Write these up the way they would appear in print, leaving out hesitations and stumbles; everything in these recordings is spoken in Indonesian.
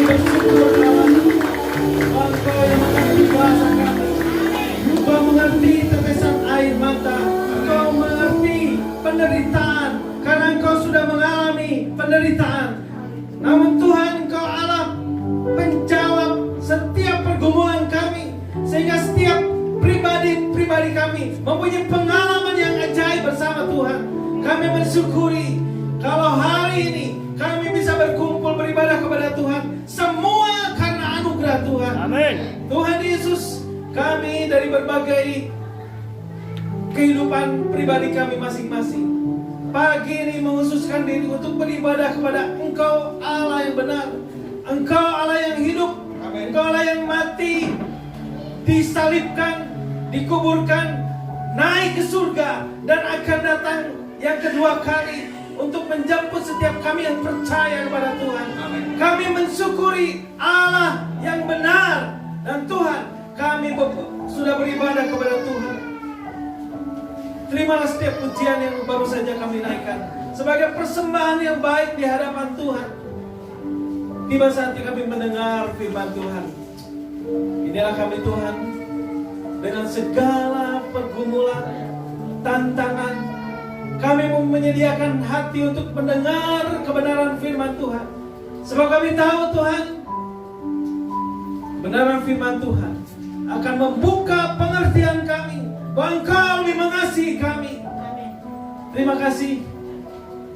bersyukur Allah. Engkau yang mengerti bahasa kami. Engkau mengerti tetesan air mata. Engkau mengerti penderitaan, karena Engkau sudah mengalami penderitaan. Namun Tuhan, Engkau Allah penjawab setiap pergumulan kami, sehingga setiap pribadi kami mempunyai pengalaman yang ajaib bersama Tuhan. Kami mensyukuri kalau hari ini kami bisa berkumpul beribadah kepada Tuhan, semua karena anugerah Tuhan. Amin. Tuhan Yesus, kami dari berbagai kehidupan pribadi kami masing-masing, pagi ini menghususkan diri untuk beribadah kepada Engkau Allah yang benar, Engkau Allah yang hidup, Engkau Allah yang mati, disalibkan, dikuburkan, naik ke surga, dan akan datang yang kedua kali untuk menjemput setiap kami yang percaya kepada Tuhan. Kami mensyukuri Allah yang benar, dan Tuhan, kami sudah beribadah kepada Tuhan. Terimalah setiap pujian yang baru saja kami naikkan sebagai persembahan yang baik di hadapan Tuhan. Tiba saatnya kami mendengar firman Tuhan. Inilah kami Tuhan, dengan segala pergumulan, tantangan, kami menyediakan hati untuk mendengar kebenaran firman Tuhan. Sebab kami tahu Tuhan, kebenaran firman Tuhan akan membuka pengertian kami bahwa Engkau lebih mengasihi kami. Terima kasih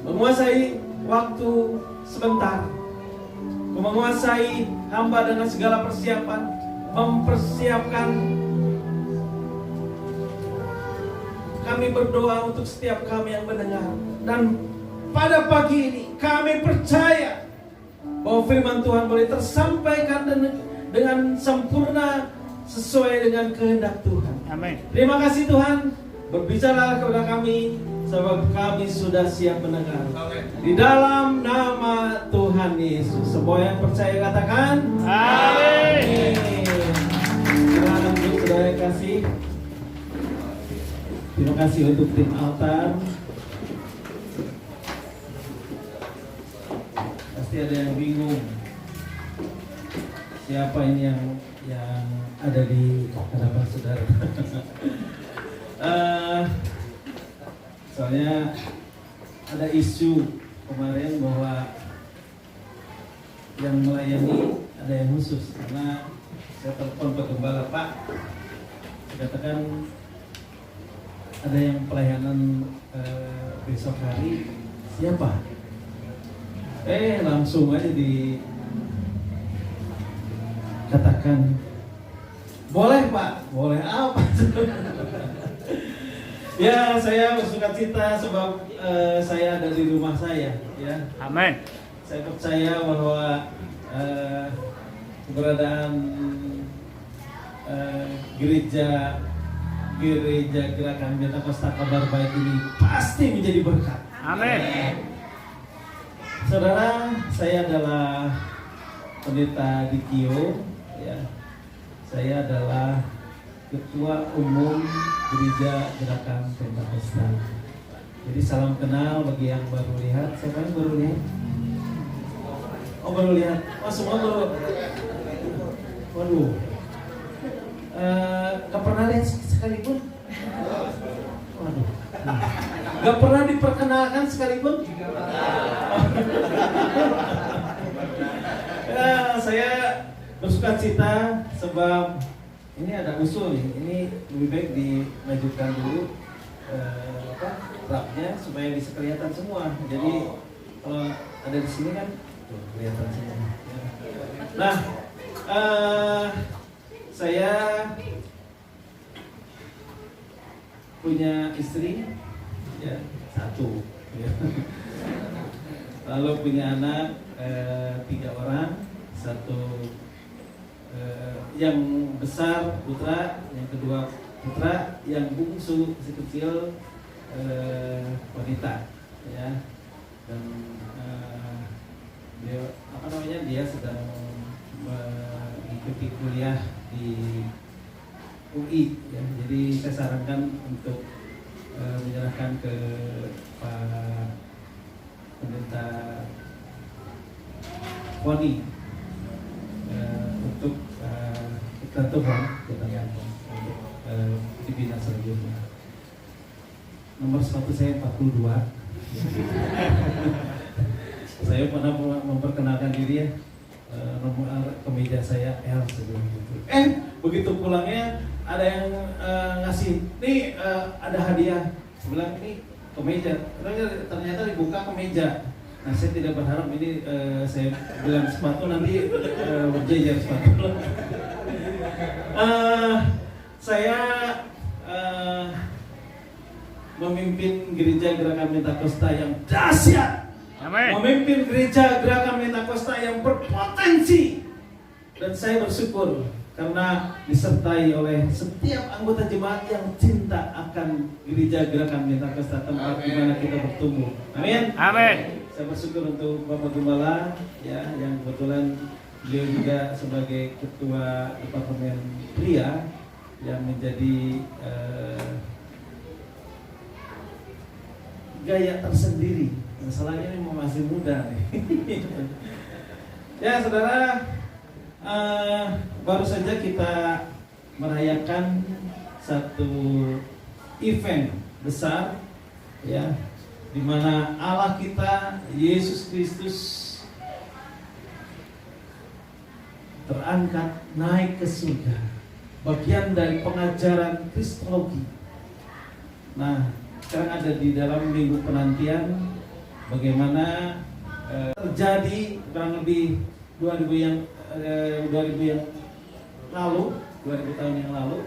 menguasai waktu sebentar, menguasai hamba dengan segala persiapan, mempersiapkan. Kami berdoa untuk setiap kami yang mendengar, dan pada pagi ini kami percaya bahwa firman Tuhan boleh tersampaikan dengan sempurna sesuai dengan kehendak Tuhan. Amin. Terima kasih Tuhan, berbicara kepada kami sebab kami sudah siap mendengar. Di dalam nama Tuhan Yesus, semua yang percaya katakan Amin. Silakan duduk saudara yang kasih. Terima kasih untuk tim altar. Pasti ada yang bingung, siapa ini yang ada di hadapan saudara. Soalnya ada isu kemarin bahwa yang melayani ada yang khusus, karena saya telepon Pak Gembala, Pak, dikatakan ada yang pelayanan besok hari, siapa? Langsung aja dikatakan, boleh Pak, boleh apa? Ya, saya bersuka cita sebab saya ada di rumah saya, ya. Amin. Saya percaya bahwa keberadaan gereja Gerakan Pesta Kabar Baik ini pasti menjadi berkat. Amin. Saudara, saya adalah pendeta Dikio, ya. Saya adalah Ketua Umum Gereja Gerakan Pesta. Jadi salam kenal bagi yang baru lihat. Siapa yang baru lihat? Oh, baru lihat. Oh, semua baru. Waduh. Gak pernah lihat sekalipun. Waduh. Gak pernah diperkenalkan sekalipun. Ya, saya bersuka cita sebab ini ada usul nih. Ini lebih baik dimajukan dulu rapnya supaya bisa kelihatan semua. Jadi kalau ada di sini kan tuh, kelihatan semua. Nah, saya punya istri, ya, satu, ya. Lalu punya anak 3 orang, satu yang besar putra, yang kedua putra, yang bungsu si kecil wanita, ya. Dan dia sedang mengikuti kuliah di UI, ya. Jadi saya sarankan untuk menyerahkan ke Pak Pendeta Poni Tuhan kita lihat untuk dibina selanjutnya. Nomor sepatu saya 42. Saya pernah memperkenalkan diri ya, nomor kemeja saya L sebelum itu. Begitu pulangnya ada yang ngasih, nih ada hadiah. Saya bilang ini kemeja. Ternyata dibuka kemeja. Nah saya tidak berharap ini saya bilang sepatu nanti berjejer sepatu. Saya memimpin gereja Gerakan Mentakosta yang dahsyat. Amin. Memimpin gereja Gerakan Mentakosta yang berpotensi. Dan saya bersyukur karena disertai oleh setiap anggota jemaat yang cinta akan gereja Gerakan Mentakosta, tempat di mana kita bertumbuh. Amin. Amin. Saya bersyukur untuk Bapak Gembala ya, yang kebetulan beliau juga sebagai ketua departemen pria yang menjadi gaya tersendiri. Masalahnya ini masih muda nih. Ya saudara, baru saja kita merayakan satu event besar ya, di mana Allah kita Yesus Kristus terangkat naik ke surga, bagian dari pengajaran Kristologi. Nah, sekarang ada di dalam minggu penantian bagaimana terjadi kurang lebih 2000 yang lalu, 2000 tahun yang lalu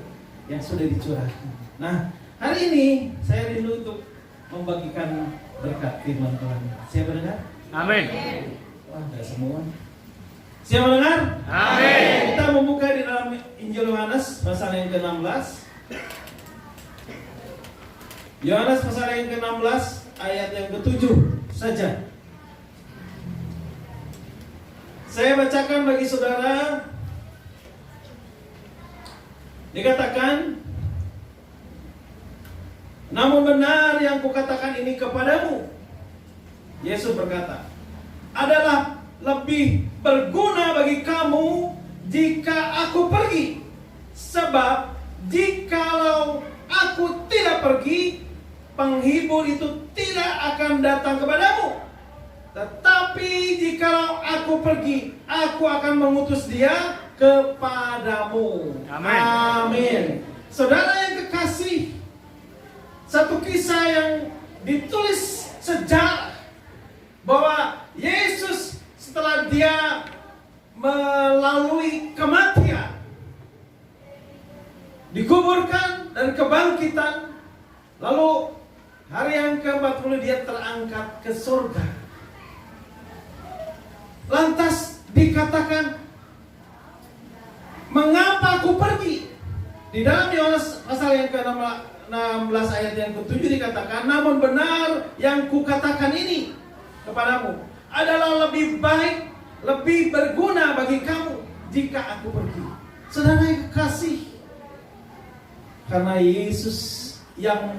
yang sudah dicurahkan. Nah, hari ini saya rindu untuk membagikan berkat firman Tuhan. Siapa dengar? Amin. Wah, enggak semua. Siapa dengar? Amin. Kita membuka di dalam Injil Yohanes pasal yang ke-16. Yohanes pasal yang ke-16 ayat yang ke-7 saja. Saya bacakan bagi saudara. Dikatakan, namun benar yang kukatakan ini kepadamu, Yesus berkata, adalah lebih berguna bagi kamu jika aku pergi. Sebab jikalau aku tidak pergi, penghibur itu tidak akan datang kepadamu. Tetapi jikalau aku pergi, aku akan mengutus dia kepadamu. Amin. Amin. Saudara yang kekasih, satu kisah yang ditulis sejarah bahwa Yesus setelah dia melalui kematian, dikuburkan dan kebangkitan, lalu hari yang ke-40 dia terangkat ke surga. Lantas dikatakan, mengapa aku pergi? Di dalam Yohanes pasal yang ke-16 ayat yang ke-7 dikatakan, namun benar yang kukatakan ini kepadamu adalah lebih baik, lebih berguna bagi kamu jika aku pergi. Saudara yang kekasih, karena Yesus yang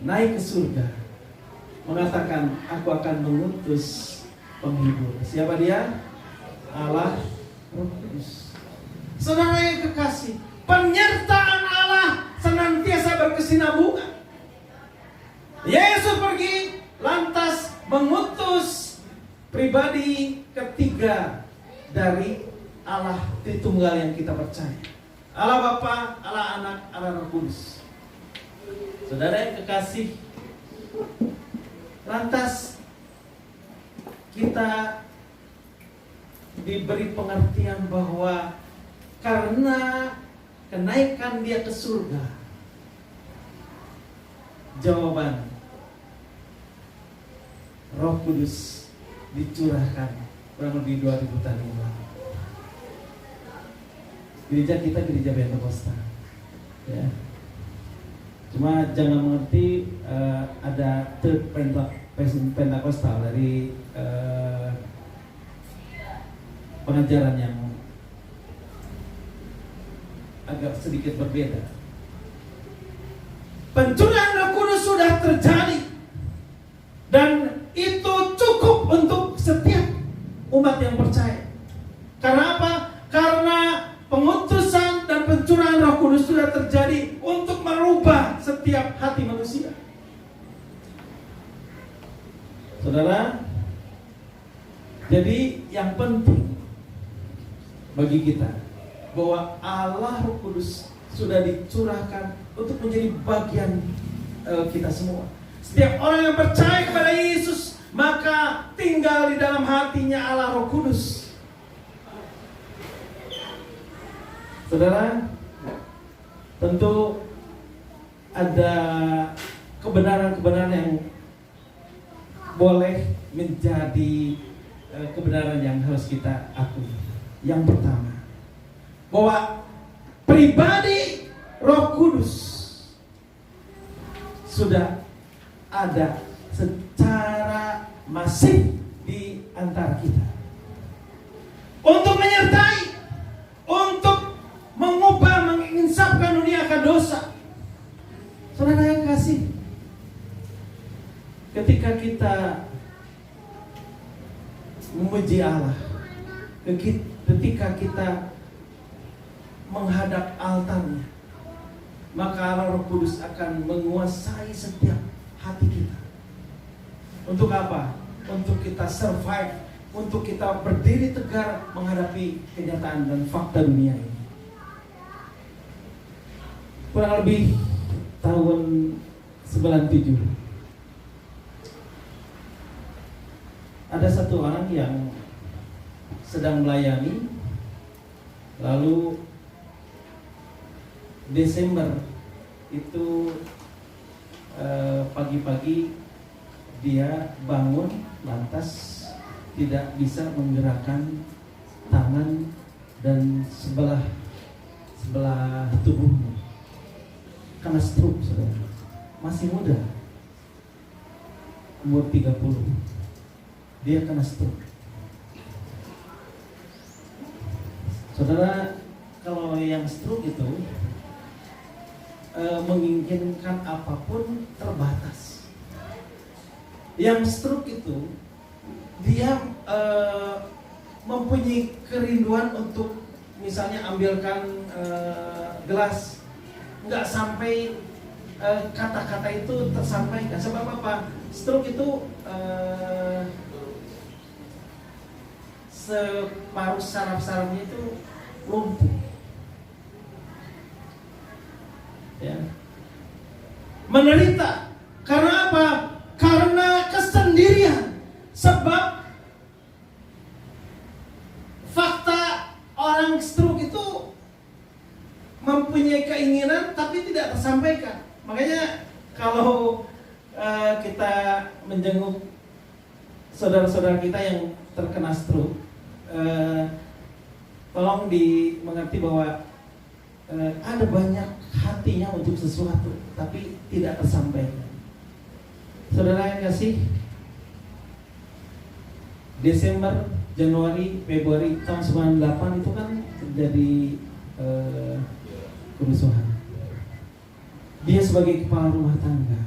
naik ke surga mengatakan, aku akan mengutus penghibur. Siapa dia? Allah Roh Kudus. Saudara yang kekasih, penyertaan Allah senantiasa berkesinambungan. Yesus pergi, lantas mengutus pribadi ketiga dari Allah Tritunggal yang kita percaya. Allah Bapa, Allah Anak, Allah Roh Kudus. Saudara yang kekasih, lantas kita diberi pengertian bahwa karena kenaikan dia ke surga, jawaban Roh Kudus dicurahkan kurang lebih 2000 tahun yang lalu. Gereja kita gereja Pentakosta, ya. Cuma jangan mengerti ada third Pentakostal dari pengajaran yang agak sedikit berbeda. Pencurahan Roh Kudus sudah terjadi dan itu cukup untuk setiap umat yang percaya. Karena apa? Karena pengutusan yang penting bagi kita bahwa Allah Roh Kudus sudah dicurahkan untuk menjadi bagian kita semua. Setiap orang yang percaya kepada Yesus, maka tinggal di dalam hatinya Allah Roh Kudus. Saudara, tentu ada kebenaran-kebenaran yang boleh menjadi kebenaran yang harus kita akui. Yang pertama, bahwa pribadi Roh Kudus sudah ada secara masif di antara kita untuk menyertai, untuk mengubah, menginsafkan dunia akan dosa. Saudara yang kasih, ketika kita memuji Allah, ketika kita menghadap altarnya, maka Allah Roh Kudus akan menguasai setiap hati kita. Untuk apa? Untuk kita survive, untuk kita berdiri tegar menghadapi kenyataan dan fakta dunia ini. Kurang lebih tahun 97, ada satu orang yang sedang melayani, lalu Desember itu pagi-pagi dia bangun, lantas tidak bisa menggerakkan tangan dan sebelah tubuhnya, karena stroke. Saudara, masih muda, umur 30, dia kena stroke. Saudara, kalau yang stroke itu menginginkan apapun terbatas. Yang stroke itu dia mempunyai kerinduan untuk misalnya ambilkan gelas, nggak sampai kata-kata itu tersampaikan. Sebab apa? Stroke itu separuh saraf-sarafnya itu lumpuh. Ya. Menderita karena apa? Karena kesendirian. Sebab fakta orang stroke itu mempunyai keinginan tapi tidak tersampaikan. Makanya kalau kita menjenguk saudara-saudara kita yang terkena stroke, tolong dimengerti bahwa ada banyak hatinya untuk sesuatu tapi tidak tersampaikan. Saudara yang kasih, Desember, Januari, Februari tahun 98 itu kan terjadi kerusuhan. Dia sebagai kepala rumah tangga,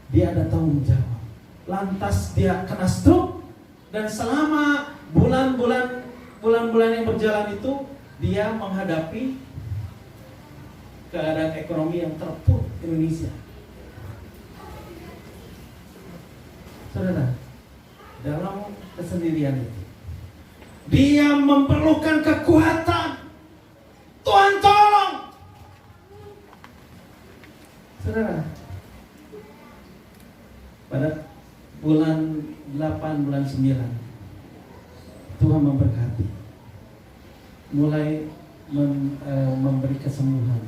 dia ada tanggung jawab. Lantas dia kena stroke, dan selama bulan-bulan yang berjalan itu dia menghadapi keadaan ekonomi yang terpuruk Indonesia. Saudara, dalam kesendirian itu dia memerlukan kekuatan. Tuhan tolong. Saudara, pada bulan 8, bulan 9 Tuhan memberkati, mulai memberi kesembuhan,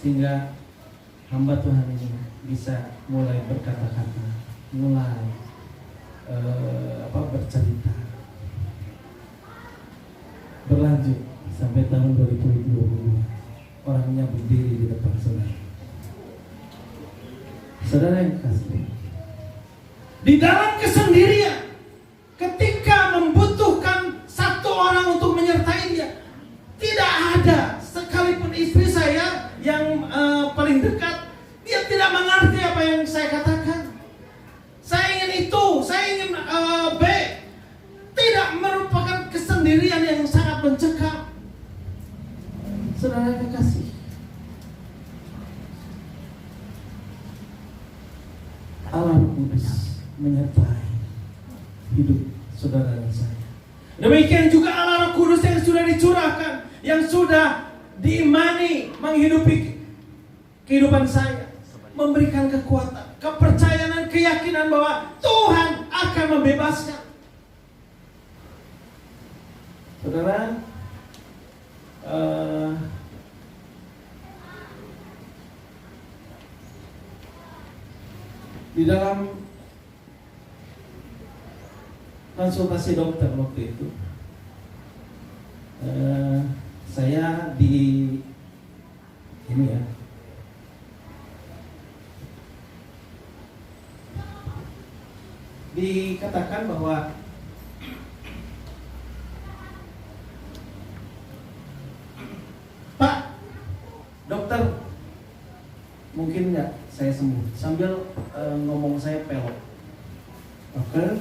sehingga hamba Tuhan ini bisa mulai berkata-kata, mulai bercerita. Berlanjut sampai tahun 2020, orangnya berdiri di depan saudara. Saudara yang kasih, di dalam kesendirian, ketika membutuhkan satu orang untuk menyertai dia, tidak ada sekalipun istri saya yang paling dekat, dia tidak mengerti apa yang saya katakan. Saya ingin itu, saya ingin B. Tidak, merupakan kesendirian yang sangat mencekam. Saudara kekasih, Allah Kudus menyertai hidup saudara dan saya. Demikian juga Allah Roh Kudus yang sudah dicurahkan, yang sudah diimani menghidupi kehidupan saya, memberikan kekuatan, kepercayaan dan keyakinan bahwa Tuhan akan membebaskan. Saudara, di dalam konsultasi dokter waktu itu, saya dikatakan bahwa Pak dokter, mungkin nggak saya sembuh, sambil ngomong saya pelok. Dokter,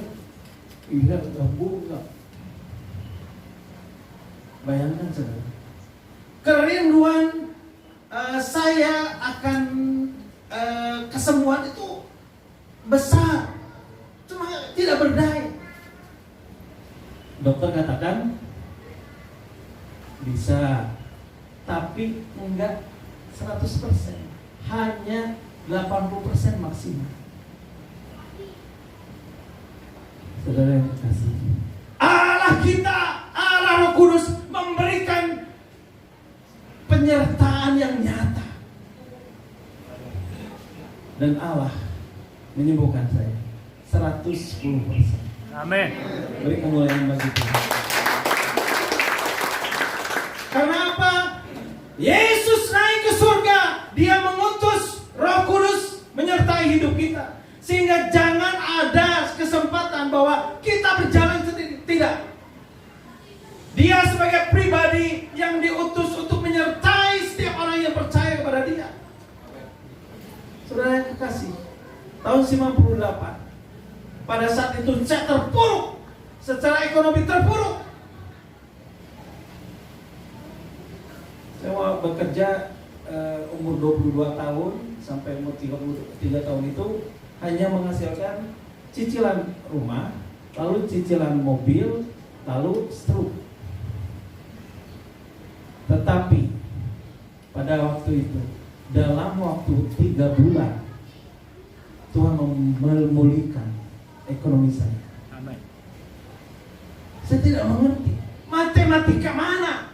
iya enggak. Bayangkan saudara, kerinduan saya akan kesembuhan itu besar, cuma tidak berdaya. Dokter katakan bisa, tapi enggak 100%, hanya 80% maksimal. Saudara yang kasih, Allah kita, Allah Roh Kudus memberikan penyertaan yang nyata, dan Allah menyembuhkan saya 110%. Amin. Beri kemuliaan bagi Tuhan. Karena apa? Yesus naik ke surga, Dia mengutus Roh Kudus menyertai hidup kita, sehingga jangan ada kesempatan bahwa kita berjalan sendiri. Tidak. Dia sebagai pribadi yang diutus untuk menyertai setiap orang yang percaya kepada Dia. Saudara yang kekasih, tahun 98, pada saat itu saya terpuruk, secara ekonomi terpuruk. Saya bekerja umur 22 tahun sampai umur 33 tahun itu hanya menghasilkan cicilan rumah, lalu cicilan mobil, lalu stroke. Tetapi pada waktu itu, dalam waktu 3 bulan, Tuhan memulihkan ekonomi saya. Amin. Saya tidak mengerti matematika mana.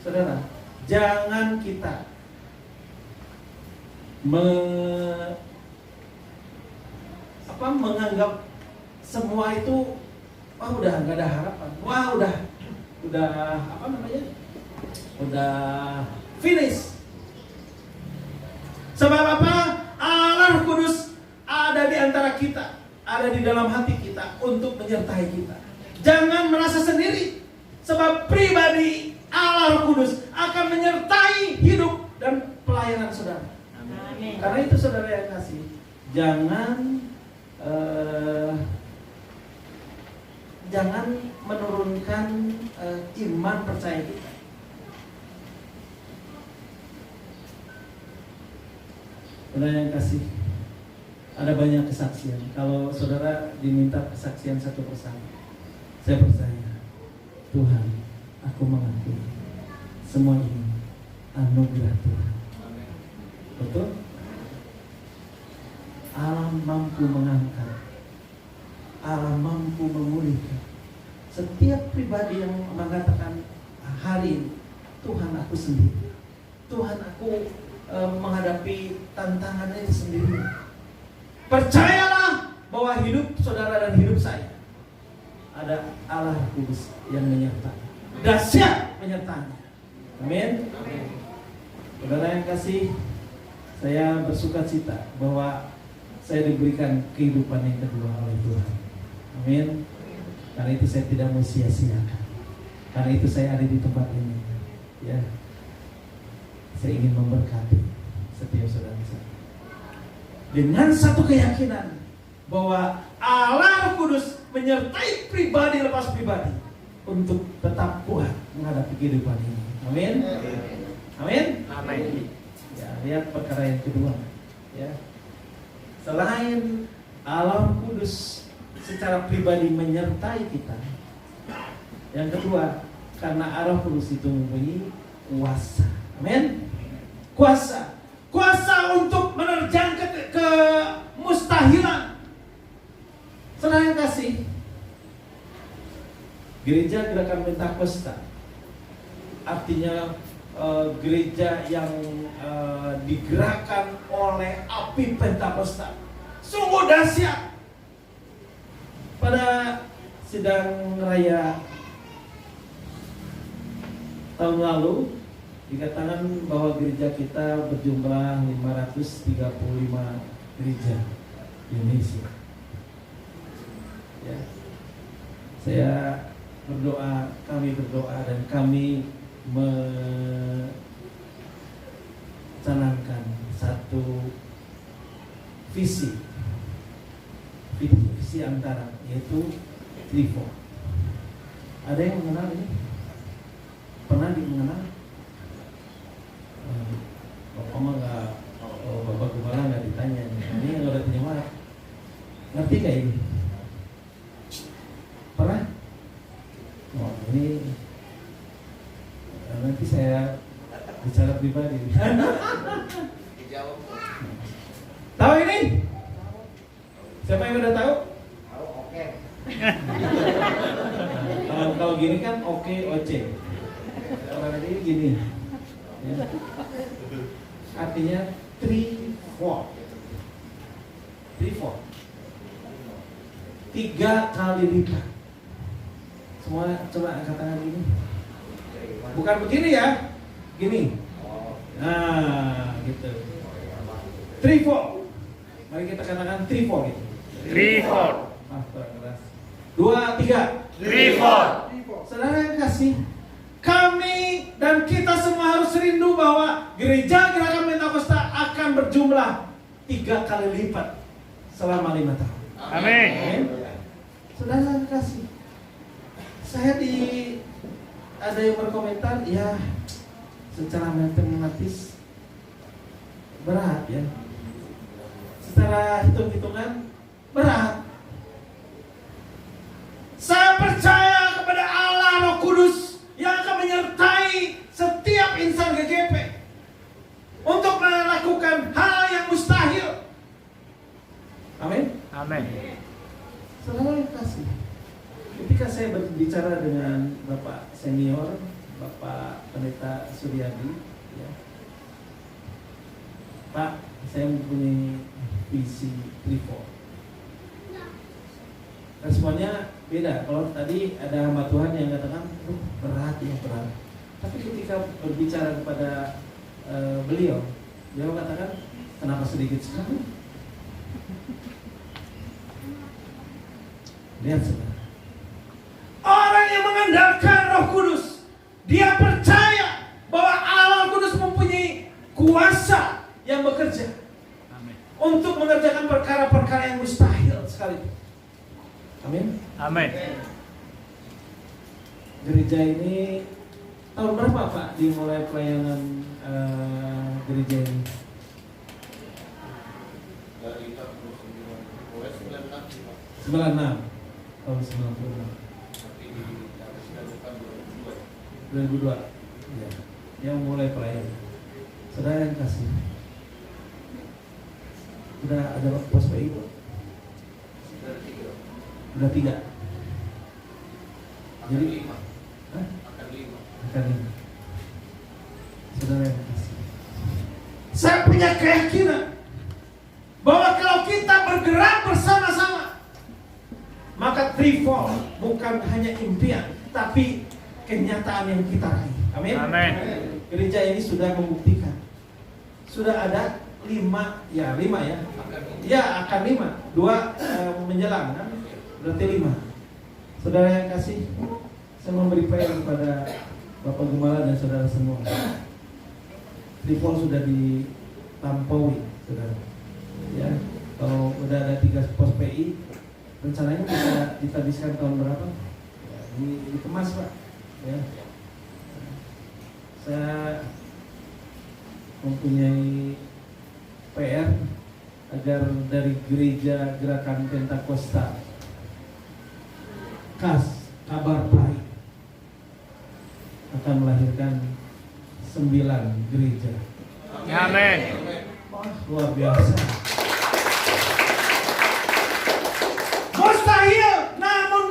Saudara, jangan kita menganggap semua itu udah nggak ada harapan, udah finish. Sebab apa? Allah Kudus ada di antara kita, ada di dalam hati kita untuk menyertai kita. Jangan merasa sendiri, sebab pribadi Allah Kudus akan menyertai hidup dan pelayanan saudara. Amin. Karena itu saudara yang kasih, jangan menurunkan iman percaya kita. Saudara yang kasih, ada banyak kesaksian. Kalau saudara diminta kesaksian satu persatu, saya percaya Tuhan, aku mengakui semua ini anugerah Tuhan. Betul? Allah mampu mengangkat, Allah mampu memulihkan. Setiap pribadi yang mengatakan hari ini, Tuhan aku sendiri, Tuhan aku menghadapi tantangan ini sendiri. Percayalah bahwa hidup saudara dan hidup saya ada Allah Kudus yang menyertai, dahsyat menyertainya. Amin. Saudara yang kasih, saya bersuka cita bahwa saya diberikan kehidupan yang kedua oleh Tuhan. Amin. Karena itu saya tidak mau sia-siakan. Karena itu saya ada di tempat ini. Ya, saya ingin memberkati setiap saudara saya dengan satu keyakinan bahwa Allah Kudus menyertai pribadi lepas pribadi untuk tetap kuat menghadapi kehidupan ini. Amin. Amin. Amin. Ya, lihat perkara yang kedua. Ya, selain Allah Kudus secara pribadi menyertai kita, Yang kedua, karena Roh Kudus itu mempunyai kuasa. Amin. Kuasa. Kuasa untuk menerjang ke mustahilan. Saudara yang kasih, gereja Gerakan Pentakosta artinya gereja yang digerakkan oleh api Pentakosta. Sungguh dahsyat. Pada sidang raya tahun lalu dikatakan bahwa gereja kita berjumlah 535 gereja di Indonesia. Ya. Saya berdoa, kami berdoa dan kami mencanangkan satu visi antara, yaitu Trifold. Ada yang mengenal ini? Pernah mengenal? Bapak mah nggak, Bapak Gembala nggak ditanya. Ini yang udah punya marah. Ngerti nggak ini? Pernah? Oh, ini nanti saya bicara pribadi. Tahu ini? Siapa yang udah tahu? Tahu, oke. Kalau gini kan oke, oce. Kalau ini gini. Ya. Artinya Trifold. 3 kali lipat. Semua coba angkat tangan gini. Bukan begini ya, gini. Nah, gitu. Trifold. Mari kita katakan Trifold gitu. Trifold. Maaf, kurang keras. 2, 3. Trifold. Saudara yang kasih, kami dan kita semua harus rindu bahwa gereja Gerakan Pentakosta akan berjumlah 3 kali lipat selama 5 tahun. Amin. Saudara yang kasih, saya ada yang berkomentar, ya secara matematis berat ya, secara hitung-hitungan berat. Saya percaya kepada Allah Roh Kudus yang akan menyertai setiap insan GGP untuk melakukan hal yang mustahil. Amin. Amin. Saudara yang kasih, ketika saya berbicara dengan Bapak senior, Bapak Pendeta Suryadi, ya, Pak, saya mempunyai visi Trifold. Responnya beda. Kalau tadi ada hamba Tuhan yang katakan, berat ya, berat. Tapi ketika berbicara kepada beliau katakan, kenapa sedikit sekali? Lihat saudara, orang yang mengandalkan Roh Kudus, dia percaya bahwa Allah Kudus mempunyai kuasa yang bekerja untuk mengerjakan perkara-perkara yang mustahil sekali. Amin. Amin. Gereja ini tahun berapa Pak dimulai pelayanan gereja ini? Dari tahun 96 tahun 96. tapi dilakukan 2002. Ya. Yang mulai pelayanan. Saudara yang kasih, udah ada pos PI Pak? Udah 3. Jadi 5. Hah? Akan 5. Akan 5. Saudara yang kasih, saya punya keyakinan bahwa kalau kita bergerak bersama-sama, maka Trifold bukan hanya impian, tapi kenyataan yang kita raih. Amin. Amin. Gereja ini sudah membuktikan. Sudah ada 5 ya. Ya, akan 5. 2 menjelang kan? Berarti 5. Saudara yang kasih, saya memberi PR kepada Bapak Gembala dan saudara semua. Trifold sudah dilampaui, saudara. Ya, kalau udah ada 3 pos PI, rencananya bisa dihabiskan tahun berapa? Ya, dikemas Pak. Ya. Saya mempunyai PR agar dari gereja Gerakan Pentakosta kabar baik akan melahirkan 9 gereja. Amin. Wah, luar biasa. Mustahil, namun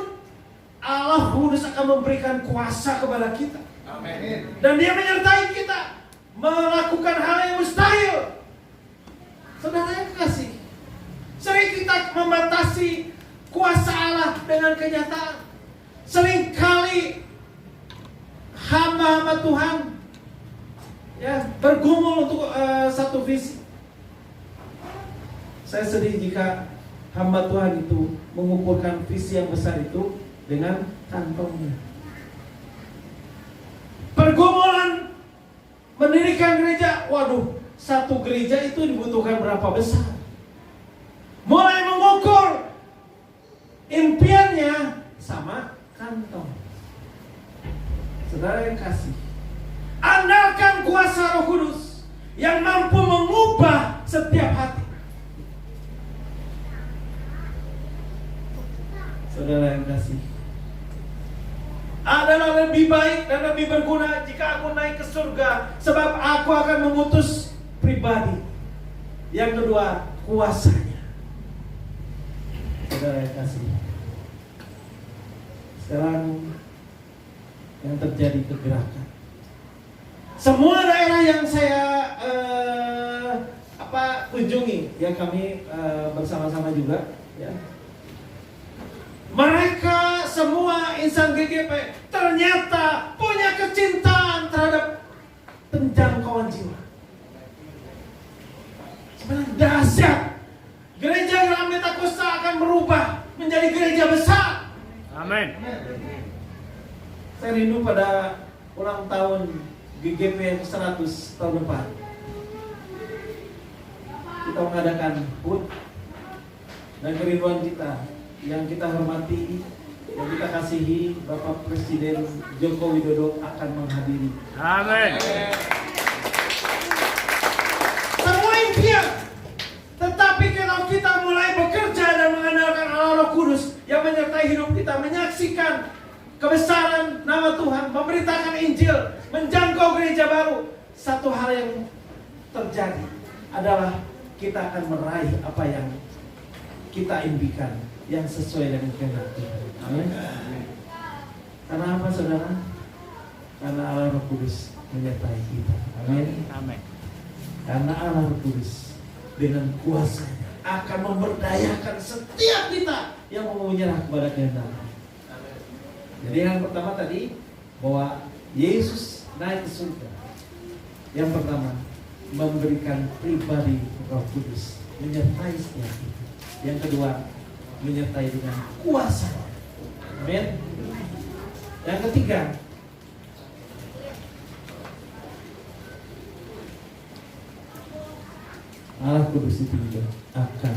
Allah Kudus akan memberikan kuasa kepada kita. Amin. Dan Dia menyertai kita melakukan hal yang mustahil. Saudara yang kasih, sering kita membatasi kuasa Allah dengan kenyataan. Seringkali hamba-hamba Tuhan ya bergumul untuk satu visi. Saya sedih jika hamba Tuhan itu mengumpulkan visi yang besar itu dengan kantongnya. Pergumulan mendirikan gereja, waduh, satu gereja itu dibutuhkan berapa besar? Mulai mengukur impiannya sama kantong. Saudara yang kasih, andalkan kuasa Roh Kudus yang mampu mengubah setiap hati. Saudara yang kasih, adalah lebih baik dan lebih berguna jika aku naik ke surga, sebab aku akan mengutus pribadi. Yang kedua, kuasanya. Saudara yang kasih, sekarang yang terjadi kegerakan. Semua daerah yang saya kunjungi, ya kami bersama-sama juga, ya. Mereka semua insan GGP ternyata punya kecintaan terhadap penjangkauan jiwa. Sebenarnya dahsyat. Gereja Grand Metakosta akan berubah menjadi gereja besar. Amin. Saya rindu pada ulang tahun GGP yang 100 tahun depan. Kita mengadakan HUT dan kerinduan kita yang kita hormati, yang kita kasihi, Bapak Presiden Joko Widodo akan menghadiri. Amin. Semua impian. Tetapi kalau kita mulai bekerja dan mengandalkan Allah Roh Kudus yang menyertai hidup kita, menyaksikan kebesaran nama Tuhan, memberitakan Injil, menjangkau gereja baru, satu hal yang terjadi adalah kita akan meraih apa yang kita impikan, yang sesuai dengan kehendak Tuhan. Amin. Karena apa, saudara? Karena Allah Roh Kudus menyertai kita. Amin. Amin. Karena Allah Roh Kudus dengan kuasanya akan memberdayakan setiap kita yang mau menyerah kepada kehendak. Jadi yang pertama tadi, bahwa Yesus naik ke surga. Yang pertama, memberikan pribadi Roh Kudus menyertai setiap kita. Yang kedua, menyertai dengan kuasa. Amin. Yang ketiga, Allah Kudus itu juga akan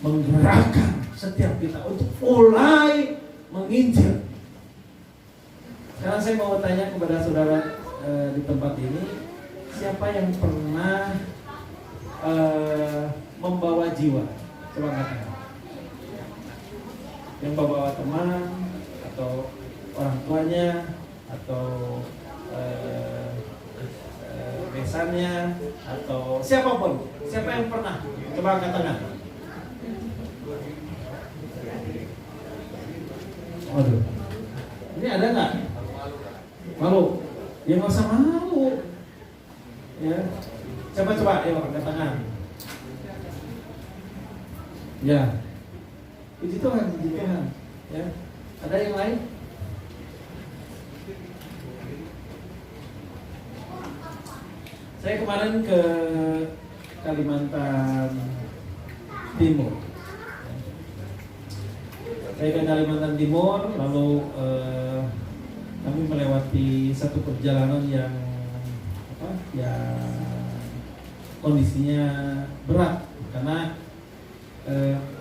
menggerakkan setiap kita untuk mulai menginjil. Sekarang saya mau tanya kepada saudara di tempat ini, siapa yang pernah membawa jiwa? Coba katakan. Yang bawa teman atau orang tuanya atau besannya atau siapapun, siapa yang pernah? Coba katakan. Waduh, ini ada nggak? Malu? Ya nggak usah malu. Ya, coba, ayo angkat tangan. Ya, puji Tuhan, Ya, ada yang lain? Saya kemarin ke Kalimantan Timur. Saya ke Kalimantan Timur, lalu kami melewati satu perjalanan yang kondisinya berat karena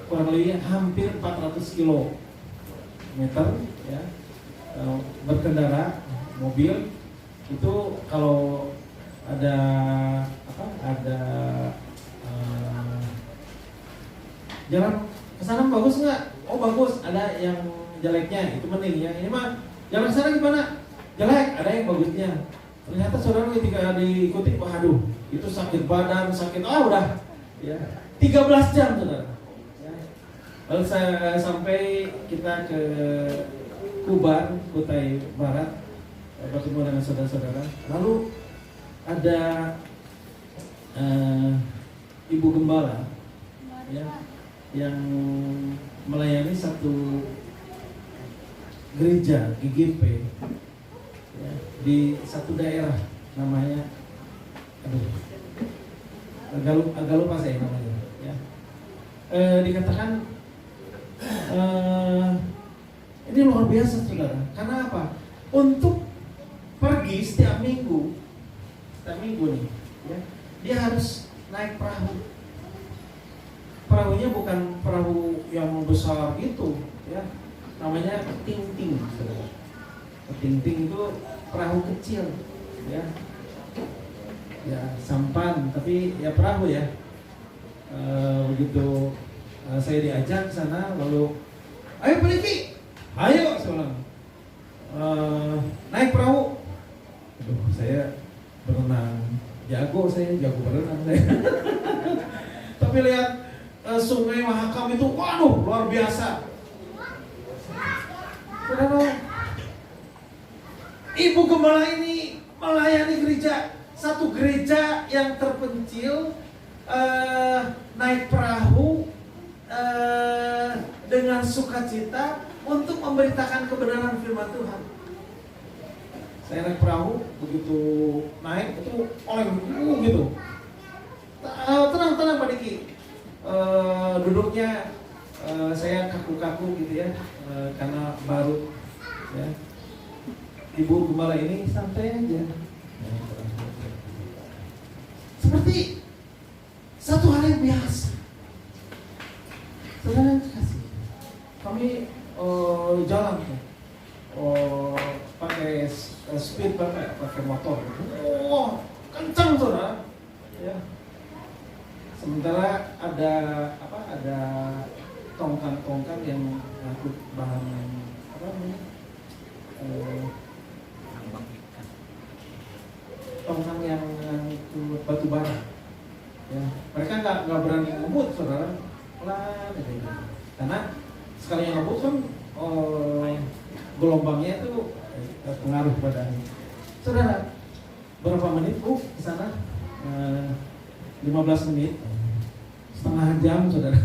kurang lebih hampir 400 kilometer, ya, berkendara mobil itu. Kalau ada jalan kesana bagus nggak? Oh bagus. Ada yang jeleknya itu mending ya. Ini mah jalan kesana gimana? jelek, ada yang bagusnya. Ternyata saudara ketika diikuti, waduh, itu sakit badan, udah, ya 13 jam saudara. Ya. Lalu saya sampai kita ke Kuban, Kutai Barat, bertemu dengan saudara-saudara. Lalu ada ibu gembala, ya, yang melayani satu gereja GGP, ya, di satu daerah namanya, agak lupa saya namanya, ya. Dikatakan ini luar biasa saudara. Karena apa? Untuk pergi setiap minggu nih, ya, dia harus naik perahu. Perahunya bukan perahu yang besar gitu, ya. Namanya ting-ting, saudara. Ting-ting itu perahu kecil, ya. Ya sampan, tapi ya perahu ya. Begitu saya diajak ke sana, lalu ayo pergi, ayo seorang naik perahu. Aduh, saya berenang jago berenang saya. Tapi lihat Sungai Mahakam itu, waduh, luar biasa. Saudara, ibu gembala ini melayani gereja, satu gereja yang terpencil, naik perahu dengan sukacita untuk memberitakan kebenaran firman Tuhan. Saya naik perahu, begitu naik itu oleng gitu. Tenang Pak Diki. Duduknya saya kaku-kaku gitu ya, karena baru, ya. Ibu gembala ini santai aja, seperti satu hal yang biasa. Saudara kasih, kami jalan tuh, pakai speed pakai motor, kencang saudara, ya. Sementara ada tongkang-tongkang yang ngangkut bahan tongkang yang ngangkut batu bara, ya. Mereka nggak berani ngebut saudara, pelan aja gitu. Karena sekali yang ngebut kan gelombangnya itu pengaruh badannya. Saudara, berapa menit ke sana? 15 menit, setengah jam saudara.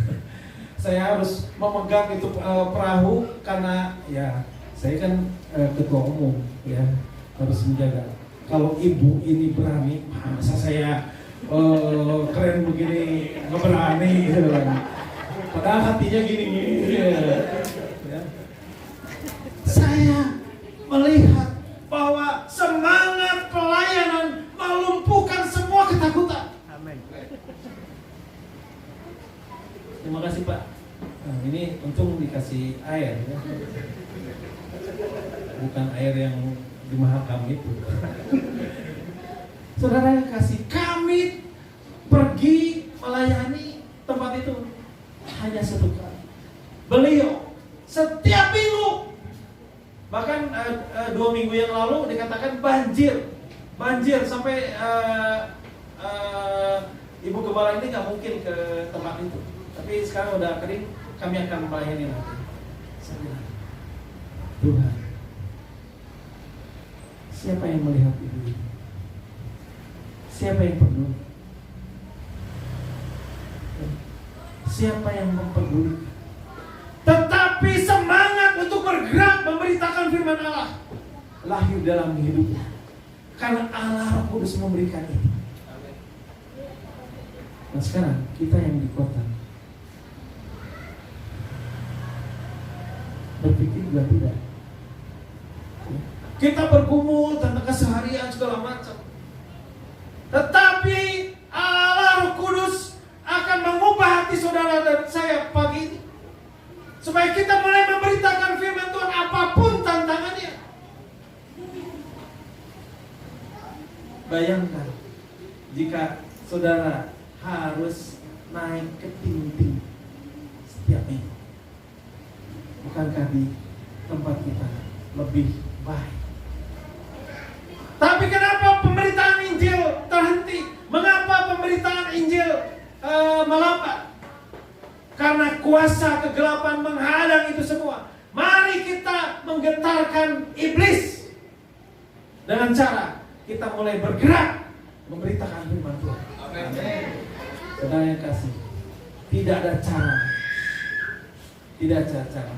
Saya harus memegang itu perahu karena ya saya kan ketua umum, ya, harus menjaga. Kalau ibu ini berani, masa saya keren begini nggak berani, gitu kan. Padahal hatinya gini, ya. Saya melihat bahwa semangat pelayanan melumpuhkan semua ketakutan. Amin. Terima kasih Pak. Nah, ini untung dikasih air, ya. Bukan air yang di Mahakam itu. Saudara yang kasih, kami pergi melayani tempat itu hanya satu kali. Beliau setiap minggu, bahkan 2 minggu yang lalu dikatakan banjir sampai ibu gembala ini nggak mungkin ke tempat itu. Tapi sekarang udah kering, kami akan melayani nanti. Saya bilang, Tuhan, siapa yang melihat ibu ini? Siapa yang peduli? Siapa yang mempedulikan? Tetapi semangat untuk bergerak memberitakan firman Allah lahir dalam hidupnya, karena Allah Roh Kudus memberikan itu. Nah sekarang kita yang di kota berpikir juga tidak. Kita bergumul tentang keseharian segala macam, tetapi Allah Roh Kudus akan mengubah hati saudara dan saya pagi ini, supaya kita mulai memberitakan firman Tuhan apapun tantangannya. Bayangkan jika saudara harus naik ke ting-ting setiap minggu. Bukankah di tempat kita lebih baik kuasa kegelapan menghadang itu semua. Mari kita menggetarkan iblis dengan cara kita mulai bergerak memberitakan firman Tuhan. Saudara yang kasih, tidak ada cara. Tidak ada cara.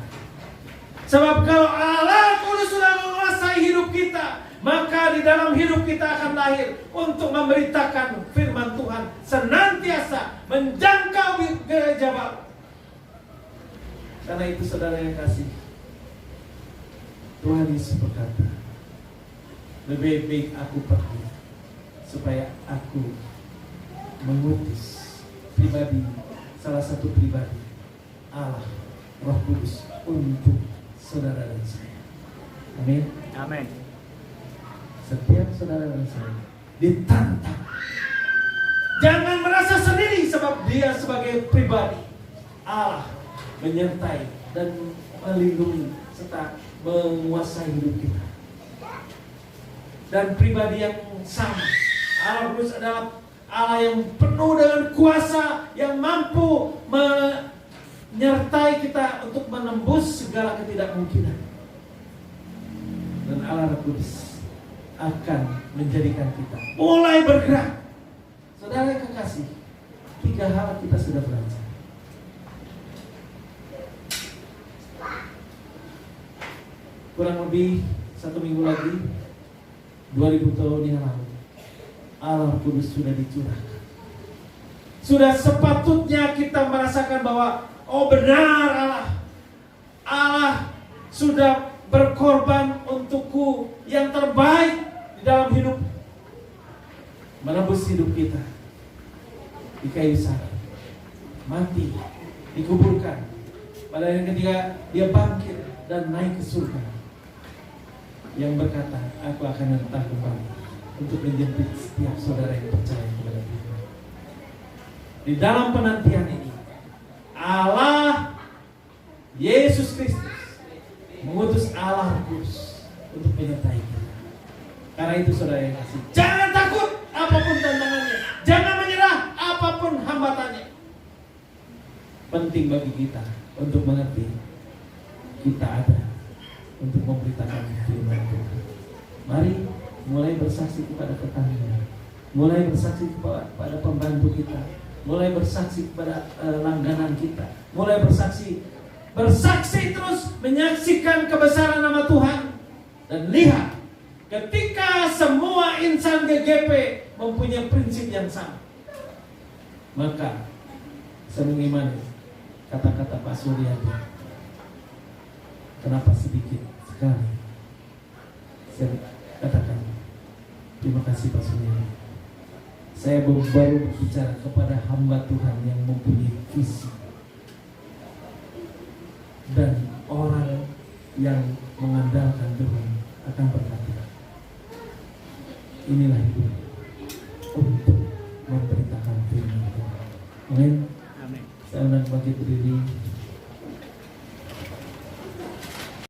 Sebab kalau Allah Kudus sudah menguasai hidup kita, maka di dalam hidup kita akan lahir untuk memberitakan firman Tuhan, senantiasa menjangkau gereja baru. Karena itu saudara yang kasih, Tuhan Yesus berkata, lebih baik aku pergi supaya aku mengutus pribadi, salah satu pribadi Allah Roh Kudus untuk saudara dan saya. Amin. Amin. Setiap saudara dan saya ditantang. Jangan merasa sendiri, sebab dia sebagai pribadi Allah menyertai dan melindungi serta menguasai hidup kita. Dan pribadi yang sama, Allah Kudus adalah Allah yang penuh dengan kuasa, yang mampu menyertai kita untuk menembus segala ketidakmungkinan. Dan Allah Kudus akan menjadikan kita mulai bergerak. Saudara yang kekasih, 3 hal kita sudah belajar. Kurang lebih 1 minggu lagi, 2000 tahun yang lalu, Allah Kudus sudah dicurahkan. Sudah sepatutnya kita merasakan bahwa oh benar Allah sudah berkorban untukku yang terbaik di dalam hidup, menebus hidup kita di kayu salib, mati, dikuburkan, pada hari ketiga dia bangkit dan naik ke surga, yang berkata, aku akan datang kembali untuk menjemput setiap saudara yang percaya kepada Dia. Di dalam penantian ini, Allah Yesus Kristus mengutus Allah Kudus untuk menyertai kita. Karena itu saudara yang kasih, jangan takut apapun tantangannya, jangan menyerah apapun hambatannya. Penting bagi kita untuk mengerti kita ada untuk memberitakan firman Tuhan. Mari mulai bersaksi kepada tetangga, mulai bersaksi kepada pembantu kita, mulai bersaksi kepada langganan kita, mulai bersaksi terus menyaksikan kebesaran nama Tuhan. Dan lihat, ketika semua insan GGP mempunyai prinsip yang sama, maka saya mengimani kata-kata Pak Suryadi. Kenapa sedikit sekali? Saya katakan terima kasih Pak Suryadi. Saya baru bicara kepada hamba Tuhan yang mempunyai visi dan orang yang mengandalkan Tuhan akan berkata, inilah hidup untuk memberitakan firman Tuhan. Amin. Amin. Saya undang bagi berdiri.